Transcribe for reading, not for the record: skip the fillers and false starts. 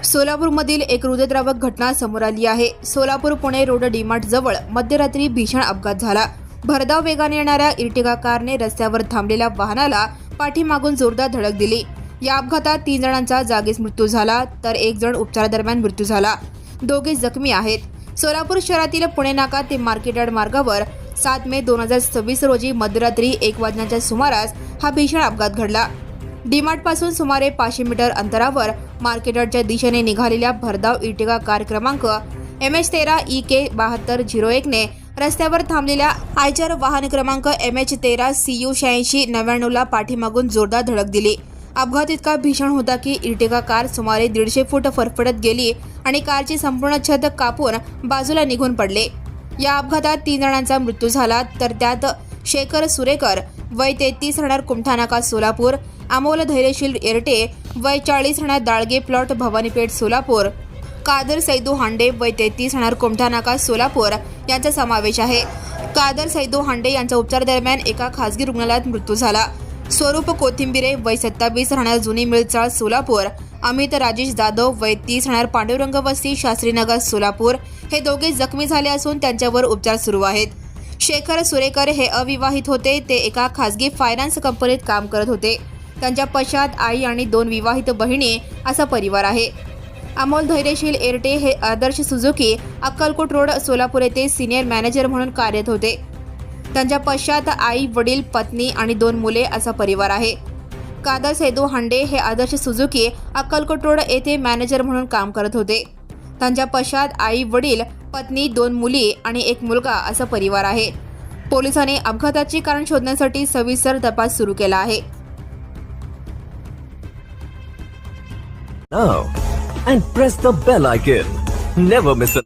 सोलापूरमधील एक हृदयद्रावक घटना समोर आली आहे। सोलापूर पुणे रोड डीमार्ट जवळ मध्यरात्री भीषण अपघात झाला। भरधाव वेगाने येणाऱ्या इर्टिगा कारने रस्त्यावर थांबलेल्या वाहनाला पाठीमागून जोरदार धडक दिली। या अपघातात 3 जणांचा जागीच मृत्यू झाला, तर 1 जण उपचारादरम्यान मृत्यू झाला। दोघे जखमी आहेत। सोलापूर शहरातील पुणे नाका ते मार्केट यार्ड मार्गावर 7 मे 2026 रोजी मध्यरात्री 1 वाजण्याच्या सुमारास हा भीषण अपघात घडला। डीमार्ट पासून सुमारे 500 मीटर अंतरावर मार्केट यार्डच्या दिशेने निघालेल्या भरधाव इर्टिगा कार क्रमांक MH13 EK 7201 ने रस्त्यावर थांबलेल्या आयचर वाहन क्रमांक MH13 CU 8699 ला पाठीमागून जोरदार धडक दिली। अपघात इतका भीषण होता की इर्टिगा कार सुमारे 150 फूट फरफटत गेली आणि कारची संपूर्ण छत कापून बाजूला निघून पडले। या अपघातात 3 जणांचा मृत्यू झाला, तर त्यात शेखर सुरेकर वय 33 राहणार कुमठानाका सोलापूर, अमोल धैर्यशील एरटे वय 40 राहणार दाळगे प्लॉट भवानीपेठ सोलापूर, कादर सैदू हांडे वय 33 राहणार कुमठानाका सोलापूर यांचा समावेश आहे। कादर सैदू हांडे यांचा उपचार दरम्यान एका खासगी रुग्णालयात मृत्यू झाला। स्वरूप कोथिंबिरे वय 27 राहणार जुनी मिळचाळ सोलापूर, अमित राजेश जाधव वय 30 राहणार पांडुरंग वस्ती शास्त्रीनगर सोलापूर हे दोघे जखमी झाले असून त्यांच्यावर उपचार सुरू आहेत। शेखर सुरेकर हे अविवाहित होते। ते एका खासगी फायनान्स कंपनीत काम करत होते। त्यांच्या पश्चात आई आणि 2 विवाहित बहिणी असा परिवार आहे। अमोल धैर्यशील एरटे हे आदर्श सुझुकी अक्कलकोट रोड सोलापूर येथे सिनियर मॅनेजर म्हणून कार्यरत होते। त्यांच्या पश्चात आई, वडील, पत्नी आणि 2 मुले असा परिवार आहे। कादर सैदू हांडे हे आदर्श सुझुकी अक्कलकोट रोड येथे मॅनेजर म्हणून काम करत होते। त्यांच्या पश्चात आई, वडील, पत्नी, 2 मुली आणि 1 मुलगा असा परिवार आहे। पोलिसांनी अपघाताचे कारण शोधण्यासाठी सविस्तर तपास सुरू केला आहे। Now and press the bell icon. Never miss a